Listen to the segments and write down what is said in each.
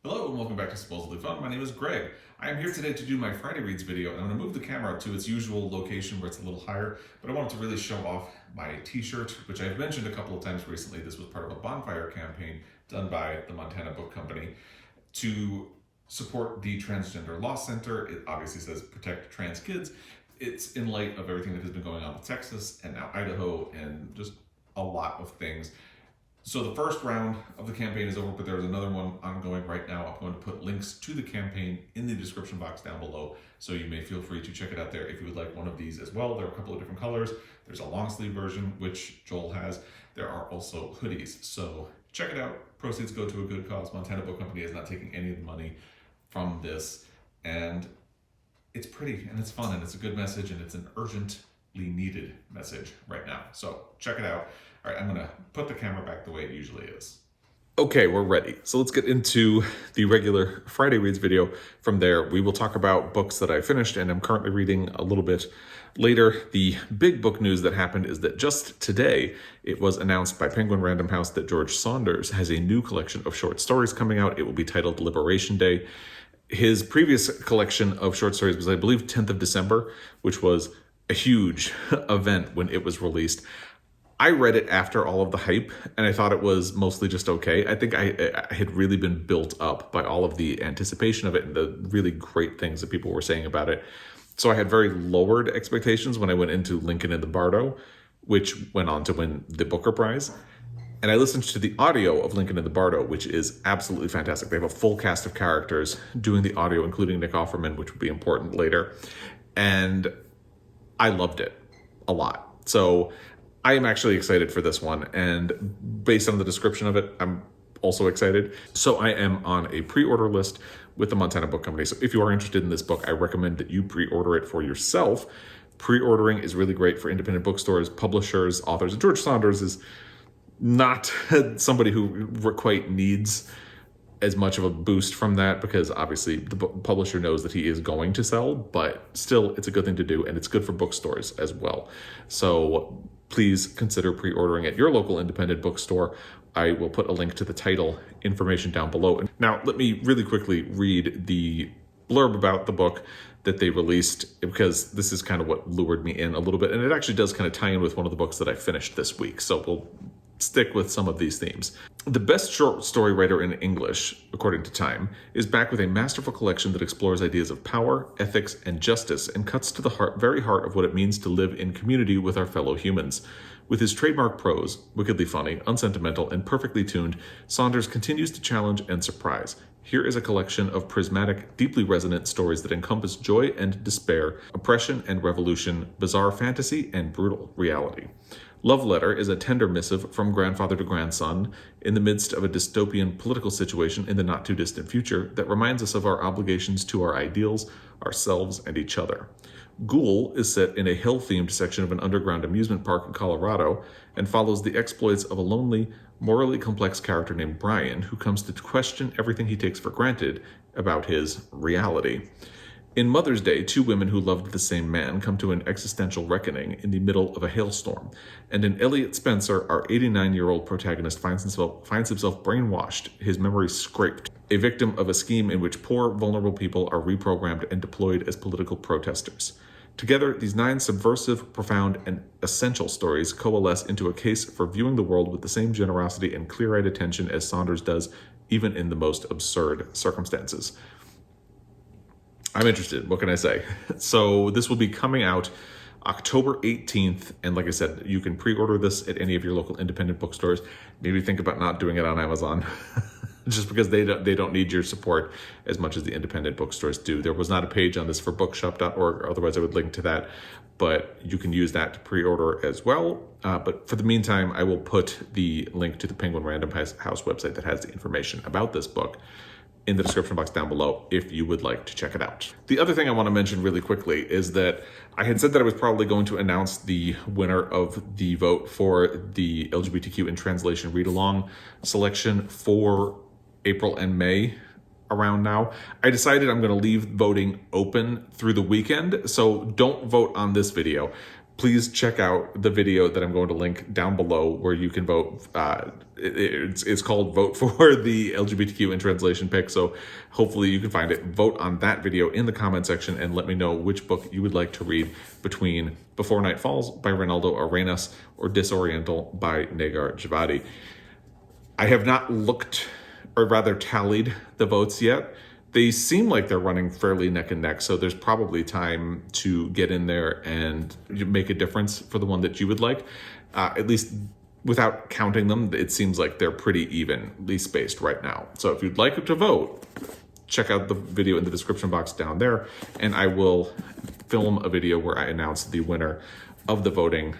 Hello and welcome back to Supposedly Fun. My name is Greg. I am here today to do my Friday Reads video, and I'm going to move the camera to its usual location where it's a little higher, but I wanted to really show off my t-shirt, which I've mentioned a couple of times recently. This was part of a bonfire campaign done by the Montana Book Company to support the Transgender Law Center. It obviously says protect trans kids. It's in light of everything that has been going on with Texas and now Idaho and just a lot of things. So the first round of the campaign is over, but there's another one ongoing right now. I'm going to put links to the campaign in the description box down below, so you may feel free to check it out there if you would like one of these as well. There are a couple of different colors. There's a long sleeve version, which Joel has. There are also hoodies, so check it out. Proceeds go to a good cause. Montana Book Company is not taking any of the money from this, and it's pretty, and it's fun, and it's a good message, and it's an urgently needed message right now. So check it out. All right, I'm gonna put the camera back the way it usually is. Okay, we're ready. So let's get into the regular Friday Reads video. From there, we will talk about books that I finished and I'm currently reading a little bit later. The big book news that happened is that just today, it was announced by Penguin Random House that George Saunders has a new collection of short stories coming out. It will be titled Liberation Day. His previous collection of short stories was, I believe, 10th of December, which was a huge event when it was released. I read it after all of the hype, and I thought it was mostly just okay. I think I had really been built up by all of the anticipation of it and the really great things that people were saying about it. So I had very lowered expectations when I went into Lincoln in the Bardo, which went on to win the Booker Prize. And I listened to the audio of Lincoln in the Bardo, which is absolutely fantastic. They have a full cast of characters doing the audio, including Nick Offerman, which will be important later. And I loved it a lot. So I am actually excited for this one, and based on the description of it, I'm also excited. So I am on a pre-order list with the Montana Book Company. So if you are interested in this book, I recommend that you pre-order it for yourself. Pre-ordering is really great for independent bookstores, publishers, authors. And George Saunders is not somebody who quite needs as much of a boost from that, because obviously the publisher knows that he is going to sell, but still it's a good thing to do, and it's good for bookstores as well. So please consider pre-ordering at your local independent bookstore. I will put a link to the title information down below. Now, let me really quickly read the blurb about the book that they released, because this is kind of what lured me in a little bit, and it actually does kind of tie in with one of the books that I finished this week. So we'll stick with some of these themes. The best short story writer in English, according to Time, is back with a masterful collection that explores ideas of power, ethics, and justice, and cuts to the very heart of what it means to live in community with our fellow humans. With his trademark prose, wickedly funny, unsentimental, and perfectly tuned, Saunders continues to challenge and surprise. Here is a collection of prismatic, deeply resonant stories that encompass joy and despair, oppression and revolution, bizarre fantasy and brutal reality. Love Letter is a tender missive from grandfather to grandson in the midst of a dystopian political situation in the not-too-distant future that reminds us of our obligations to our ideals, ourselves, and each other. Ghoul is set in a hill-themed section of an underground amusement park in Colorado and follows the exploits of a lonely, morally complex character named Brian, who comes to question everything he takes for granted about his reality. In Mother's Day, two women who loved the same man come to an existential reckoning in the middle of a hailstorm, and in Elliot Spencer, our 89-year-old protagonist finds himself brainwashed, his memory scraped, a victim of a scheme in which poor, vulnerable people are reprogrammed and deployed as political protesters. Together, these 9 subversive, profound, and essential stories coalesce into a case for viewing the world with the same generosity and clear-eyed attention as Saunders does, even in the most absurd circumstances. I'm interested. What can I say? So this will be coming out October 18th. And like I said, you can pre-order this at any of your local independent bookstores. Maybe think about not doing it on Amazon just because they don't need your support as much as the independent bookstores do. There was not a page on this for bookshop.org. Otherwise, I would link to that. But you can use that to pre-order as well. But for the meantime, I will put the link to the Penguin Random House website that has the information about this book in the description box down below if you would like to check it out. The other thing I want to mention really quickly is that I had said that I was probably going to announce the winner of the vote for the LGBTQ in Translation read-along selection for April and May around now. I decided I'm going to leave voting open through the weekend, so don't vote on this video. please check out the video that I'm going to link down below where you can vote. It's called Vote for the LGBTQ in Translation pick. So hopefully you can find it. Vote on that video in the comment section and let me know which book you would like to read between Before Night Falls by Reinaldo Arenas or Disoriental by Négar Djavadi. I have not looked, or rather tallied, the votes yet. They seem like they're running fairly neck and neck, so there's probably time to get in there and make a difference for the one that you would like. At least without counting them, it seems like they're pretty evenly spaced right now. So if you'd like to vote, check out the video in the description box down there, and I will film a video where I announce the winner of the voting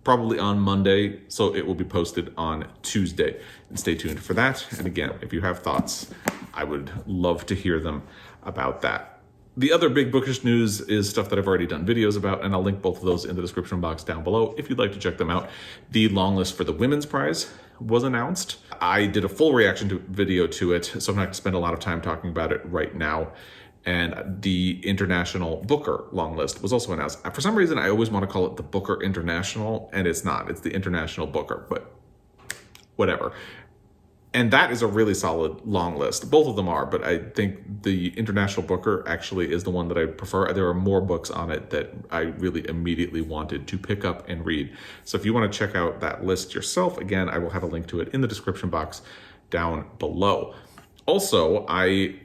probably on Monday, so it will be posted on Tuesday. And stay tuned for that. And again, if you have thoughts, I would love to hear them about that. The other big bookish news is stuff that I've already done videos about, and I'll link both of those in the description box down below if you'd like to check them out. The long list for the Women's Prize was announced. I did a full reaction video to it, so I'm not going to spend a lot of time talking about it right now. And the International Booker long list was also announced. For some reason, I always want to call it the Booker International, and it's not. It's the International Booker, but whatever. And that is a really solid long list. Both of them are, but I think the International Booker actually is the one that I prefer. There are more books on it that I really immediately wanted to pick up and read. So if you want to check out that list yourself, again, I will have a link to it in the description box down below. Also, I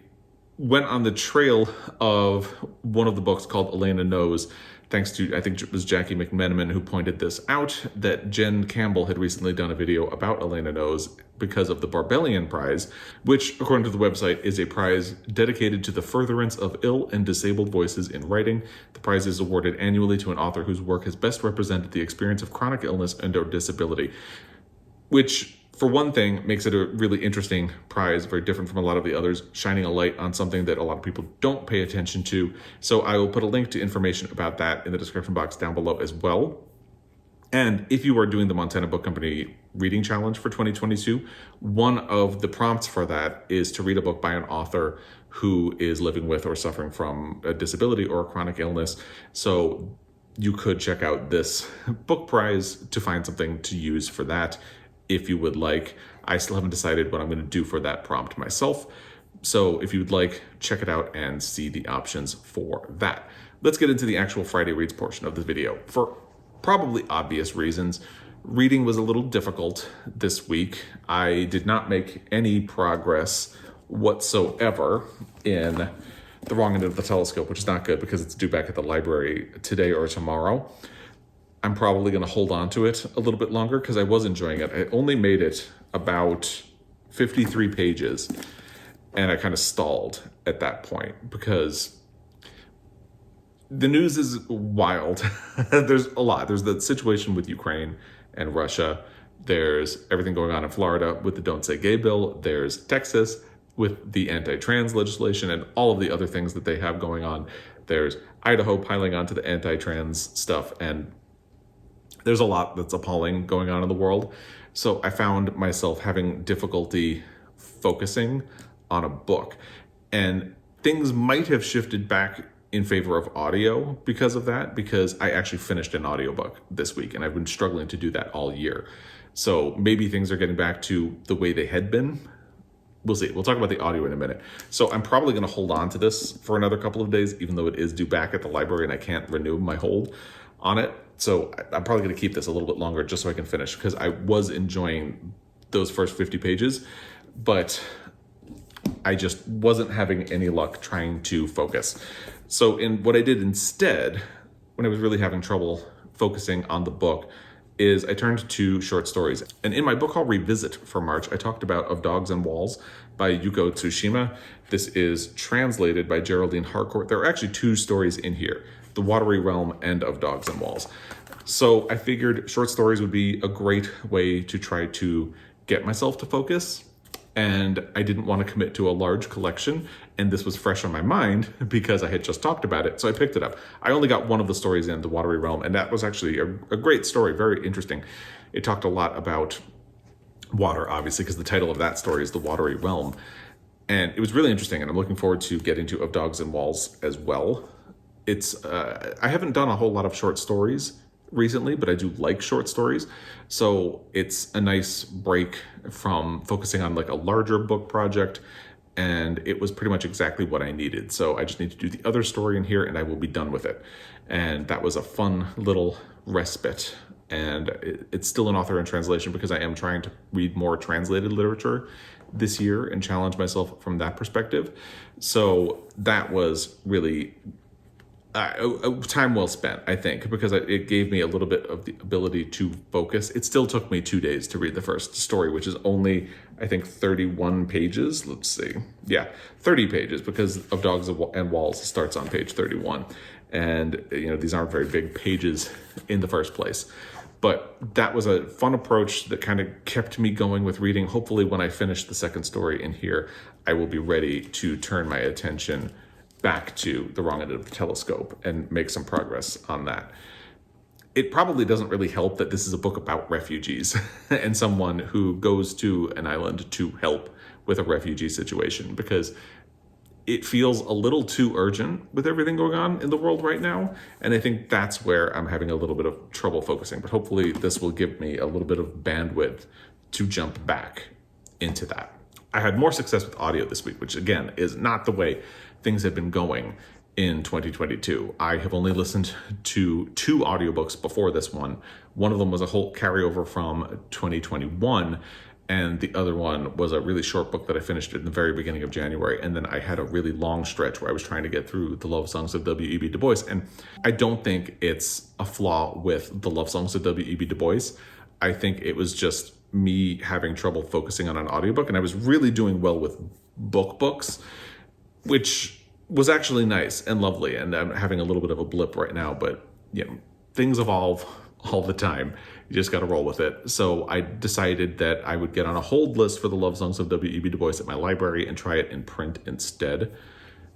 went on the trail of one of the books called Elena Knows, thanks to, I think it was Jackie McMenamin who pointed this out, that Jen Campbell had recently done a video about Elena Knows because of the Barbellion Prize, which, according to the website, is a prize dedicated to the furtherance of ill and disabled voices in writing. The prize is awarded annually to an author whose work has best represented the experience of chronic illness and or disability, which, for one thing, makes it a really interesting prize, very different from a lot of the others, shining a light on something that a lot of people don't pay attention to. So I will put a link to information about that in the description box down below as well. And if you are doing the Montana Book Company Reading Challenge for 2022, one of the prompts for that is to read a book by an author who is living with or suffering from a disability or a chronic illness. So you could check out this book prize to find something to use for that if you would like. I still haven't decided what I'm going to do for that prompt myself. So if you would like, check it out and see the options for that. Let's get into the actual Friday Reads portion of this video. For probably obvious reasons, reading was a little difficult this week. I did not make any progress whatsoever in The Wrong End of the Telescope, which is not good because it's due back at the library today or tomorrow. I'm probably going to hold on to it a little bit longer because I was enjoying it. I only made it about 53 pages and I kind of stalled at that point because the news is wild. There's a lot. There's the situation with Ukraine and Russia. There's everything going on in Florida with the Don't Say Gay bill. There's Texas with the anti-trans legislation and all of the other things that they have going on. There's Idaho piling onto the anti-trans stuff, and there's a lot that's appalling going on in the world. So I found myself having difficulty focusing on a book. And things might have shifted back in favor of audio because of that, because I actually finished an audiobook this week and I've been struggling to do that all year. So maybe things are getting back to the way they had been. We'll see. We'll talk about the audio in a minute. So I'm probably going to hold on to this for another couple of days, even though it is due back at the library and I can't renew my hold on it. So I'm probably going to keep this a little bit longer just so I can finish, because I was enjoying those first 50 pages, but I just wasn't having any luck trying to focus. So what I did instead, when I was really having trouble focusing on the book, is I turned to short stories. And in my book haul revisit for March, I talked about Of Dogs and Walls by Yūko Tsushima. This is translated by Geraldine Harcourt. There are actually two stories in here, The Watery Realm and Of Dogs and Walls. So I figured short stories would be a great way to try to get myself to focus. And I didn't want to commit to a large collection, and this was fresh on my mind because I had just talked about it, so I picked it up. I only got one of the stories in, The Watery Realm, and that was actually a great story, very interesting. It talked a lot about water, obviously, because the title of that story is The Watery Realm. And it was really interesting, and I'm looking forward to getting to Of Dogs and Walls as well. I haven't done a whole lot of short stories recently, but I do like short stories. So it's a nice break from focusing on like a larger book project, and it was pretty much exactly what I needed. So I just need to do the other story in here and I will be done with it. And that was a fun little respite. And it's still an author in translation because I am trying to read more translated literature this year and challenge myself from that perspective. So that was really time well spent, I think, because it gave me a little bit of the ability to focus. It still took me 2 days to read the first story, which is only, I think, 31 pages. Let's see. Yeah, 30 pages, because of Dogs and Walls starts on page 31. And, these aren't very big pages in the first place. But that was a fun approach that kind of kept me going with reading. Hopefully when I finish the second story in here, I will be ready to turn my attention back to The Wrong End of the Telescope and make some progress on that. It probably doesn't really help that this is a book about refugees and someone who goes to an island to help with a refugee situation, because it feels a little too urgent with everything going on in the world right now. And I think that's where I'm having a little bit of trouble focusing, but hopefully this will give me a little bit of bandwidth to jump back into that. I had more success with audio this week, which again is not the way things have been going in 2022. I have only listened to 2 audiobooks before this one. One of them was a whole carryover from 2021, and the other one was a really short book that I finished in the very beginning of January. And then I had a really long stretch where I was trying to get through the love songs of W.E.B. Du Bois. And I don't think it's a flaw with the love songs of W.E.B. Du Bois. I think it was just me having trouble focusing on an audiobook, and I was really doing well with books, which was actually nice and lovely. And I'm having a little bit of a blip right now, but things evolve all the time. You just got to roll with it. So I decided that I would get on a hold list for the love songs of W.E.B. Du Bois at my library and try it in print instead,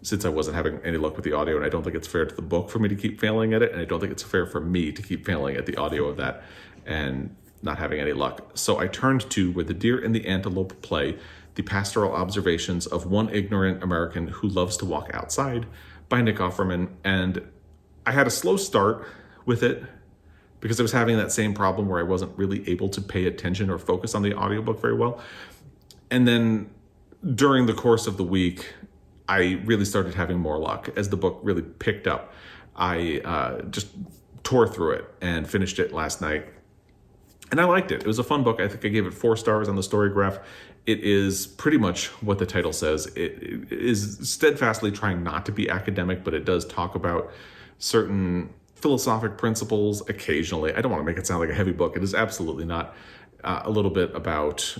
since I wasn't having any luck with the audio. And I don't think it's fair to the book for me to keep failing at it. And I don't think it's fair for me to keep failing at the audio of that and not having any luck. So I turned to Where the Deer and the Antelope Play, the Pastoral Observations of One Ignorant American Who Loves to Walk Outside by Nick Offerman. And I had a slow start with it because I was having that same problem where I wasn't really able to pay attention or focus on the audiobook very well. And then during the course of the week, I really started having more luck as the book really picked up. I just tore through it and finished it last night. And I liked it. It was a fun book. I think I gave it 4 stars on the story graph. It is pretty much what the title says. It is steadfastly trying not to be academic, but it does talk about certain philosophic principles occasionally. I don't want to make it sound like a heavy book. It is absolutely not. A little bit about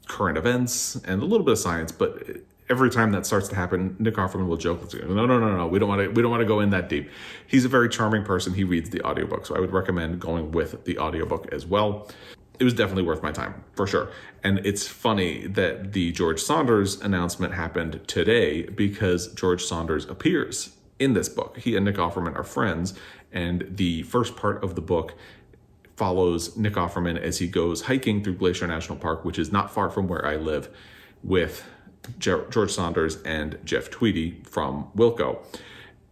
current events and a little bit of science, but every time that starts to happen, Nick Offerman will joke, no, we don't want to go in that deep. He's a very charming person. He reads the audiobook, so I would recommend going with the audiobook as well. It was definitely worth my time, for sure. And it's funny that the George Saunders announcement happened today because George Saunders appears in this book. He and Nick Offerman are friends, and the first part of the book follows Nick Offerman as he goes hiking through Glacier National Park, which is not far from where I live, with George Saunders and Jeff Tweedy from Yūko.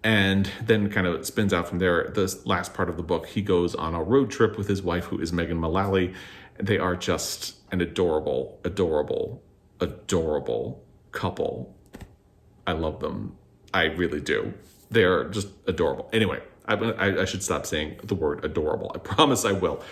And then kind of spins out from there. The last part of the book, he goes on a road trip with his wife, who is Megan Mullally. They are just an adorable, adorable, adorable couple. I love them. I really do. They're just adorable. Anyway, I should stop saying the word adorable. I promise I will.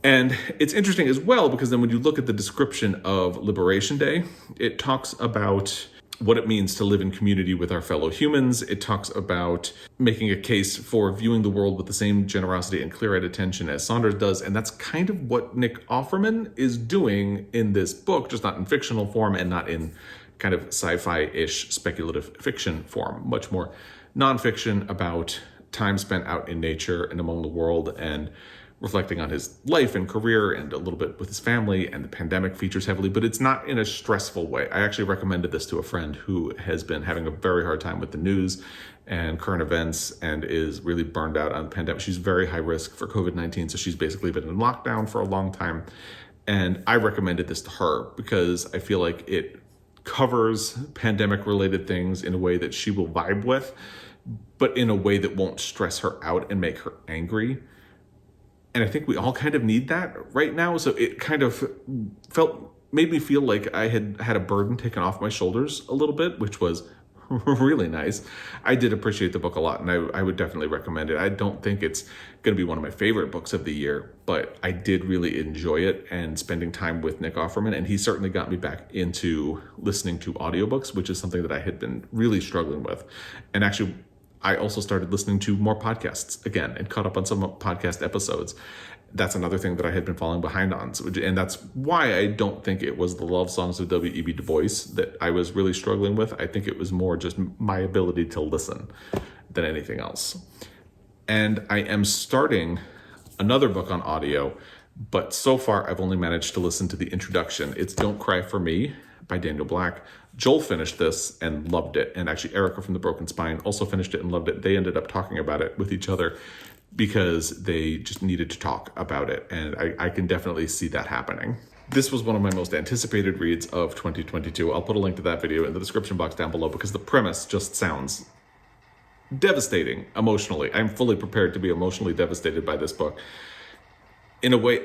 And it's interesting as well, because then when you look at the description of Liberation Day, it talks about what it means to live in community with our fellow humans. It talks about making a case for viewing the world with the same generosity and clear-eyed attention as Saunders does. And that's kind of what Nick Offerman is doing in this book, just not in fictional form and not in kind of sci-fi-ish speculative fiction form, much more nonfiction about time spent out in nature and among the world, and reflecting on his life and career and a little bit with his family, and the pandemic features heavily, but it's not in a stressful way. I actually recommended this to a friend who has been having a very hard time with the news and current events and is really burned out on the pandemic. She's very high risk for COVID-19, so she's basically been in lockdown for a long time. And I recommended this to her because I feel like it covers pandemic related things in a way that she will vibe with, but in a way that won't stress her out and make her angry. And I think we all kind of need that right now. So it kind of made me feel like I had a burden taken off my shoulders a little bit, which was really nice. I did appreciate the book a lot, and I would definitely recommend it. I don't think it's going to be one of my favorite books of the year, but I did really enjoy it and spending time with Nick Offerman, and he certainly got me back into listening to audiobooks, which is something that I had been really struggling with. And actually, I also started listening to more podcasts again and caught up on some podcast episodes. That's another thing that I had been falling behind on. And that's why I don't think it was the love songs of W.E.B. Du Bois that I was really struggling with. I think it was more just my ability to listen than anything else. And I am starting another book on audio, but so far I've only managed to listen to the introduction. It's Don't Cry for Me by Daniel Black. Joel finished this and loved it. And actually Erica from The Broken Spine also finished it and loved it. They ended up talking about it with each other because they just needed to talk about it. And I can definitely see that happening. This was one of my most anticipated reads of 2022. I'll put a link to that video in the description box down below because the premise just sounds devastating emotionally. I'm fully prepared to be emotionally devastated by this book. In a way,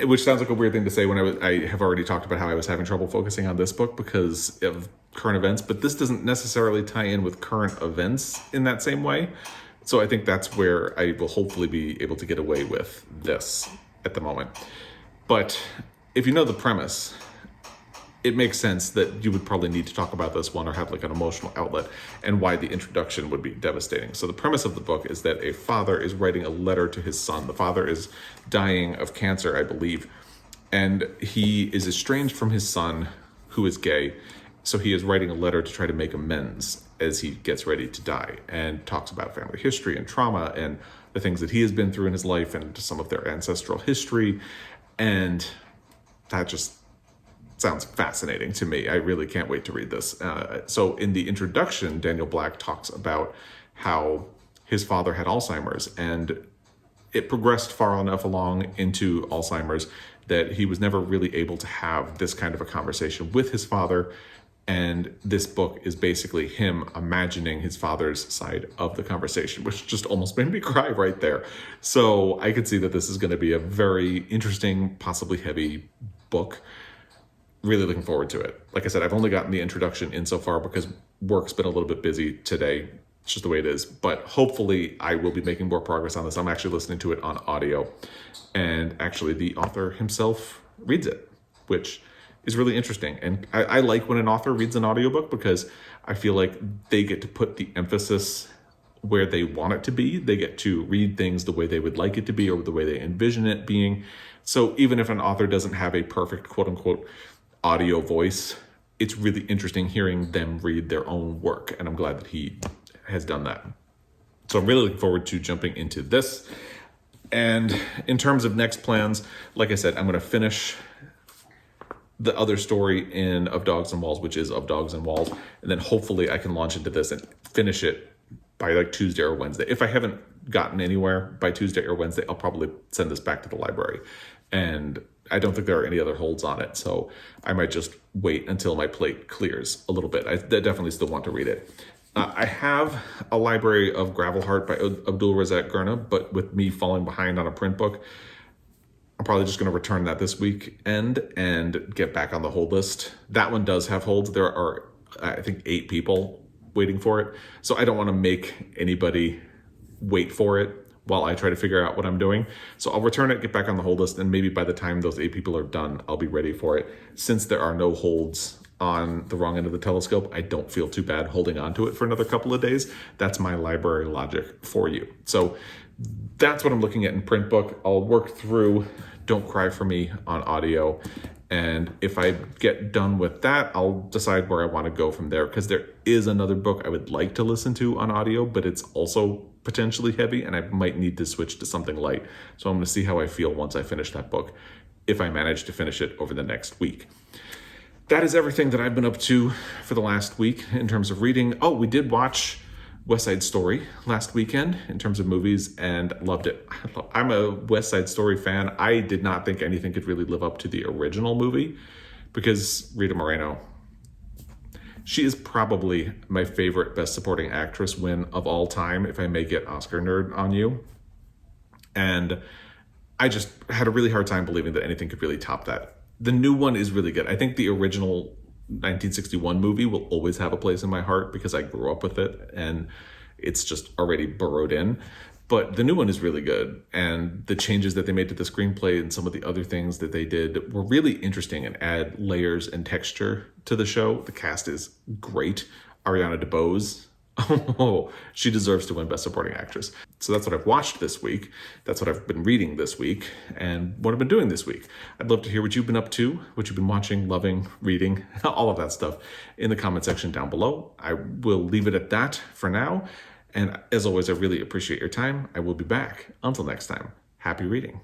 which sounds like a weird thing to say when I have already talked about how I was having trouble focusing on this book because of current events, but this doesn't necessarily tie in with current events in that same way. So I think that's where I will hopefully be able to get away with this at the moment. But if you know the premise, it makes sense that you would probably need to talk about this one or have like an emotional outlet and why the introduction would be devastating. So the premise of the book is that a father is writing a letter to his son. The father is dying of cancer, I believe, and he is estranged from his son, who is gay. So he is writing a letter to try to make amends as he gets ready to die and talks about family history and trauma and the things that he has been through in his life and some of their ancestral history. And that just sounds fascinating to me. I really can't wait to read this. So in the introduction, Daniel Black talks about how his father had Alzheimer's and it progressed far enough along into Alzheimer's that he was never really able to have this kind of a conversation with his father. And this book is basically him imagining his father's side of the conversation, which just almost made me cry right there. So I could see that this is going to be a very interesting, possibly heavy book. Really looking forward to it. Like I said, I've only gotten the introduction in so far because work's been a little bit busy today. It's just the way it is. But hopefully I will be making more progress on this. I'm actually listening to it on audio. And actually the author himself reads it, which is really interesting. And I like when an author reads an audiobook because I feel like they get to put the emphasis where they want it to be. They get to read things the way they would like it to be or the way they envision it being. So even if an author doesn't have a perfect quote unquote audio voice, it's really interesting hearing them read their own work. And I'm glad that he has done that. So I'm really looking forward to jumping into this. And in terms of next plans, like I said, I'm going to finish the other story in Of Dogs and Walls, which is Of Dogs and Walls. And then hopefully I can launch into this and finish it by like Tuesday or Wednesday. If I haven't gotten anywhere by Tuesday or Wednesday, I'll probably send this back to the library. And I don't think there are any other holds on it. So I might just wait until my plate clears a little bit. I definitely still want to read it. I have a library of Gravelheart by Abdul Razak Gurna, but with me falling behind on a print book, I'm probably just going to return that this weekend and get back on the hold list. That one does have holds. There are, I think, 8 people waiting for it. So I don't want to make anybody wait for it while I try to figure out what I'm doing. So I'll return it, get back on the hold list, and maybe by the time those 8 people are done, I'll be ready for it. Since there are no holds on the wrong end of the telescope, I don't feel too bad holding on to it for another couple of days. That's my library logic for you. So that's what I'm looking at in print book. I'll work through Don't Cry for Me on audio. And if I get done with that, I'll decide where I want to go from there, because there is another book I would like to listen to on audio, but it's also potentially heavy and I might need to switch to something light. So I'm going to see how I feel once I finish that book, if I manage to finish it over the next week. That is everything that I've been up to for the last week in terms of reading. Oh, we did watch West Side Story last weekend in terms of movies and loved it. I'm a West Side Story fan. I did not think anything could really live up to the original movie because Rita Moreno, She is probably my favorite Best Supporting Actress win of all time, if I may get Oscar nerd on you. And I just had a really hard time believing that anything could really top that. The new one is really good. I think the original 1961 movie will always have a place in my heart because I grew up with it and it's just already burrowed in. But the new one is really good, and the changes that they made to the screenplay and some of the other things that they did were really interesting and add layers and texture to the show. The cast is great. Ariana DeBose, oh, she deserves to win Best Supporting Actress. So that's what I've watched this week. That's what I've been reading this week, and what I've been doing this week. I'd love to hear what you've been up to, what you've been watching, loving, reading, all of that stuff in the comment section down below. I will leave it at that for now. And as always, I really appreciate your time. I will be back. Until next time, happy reading.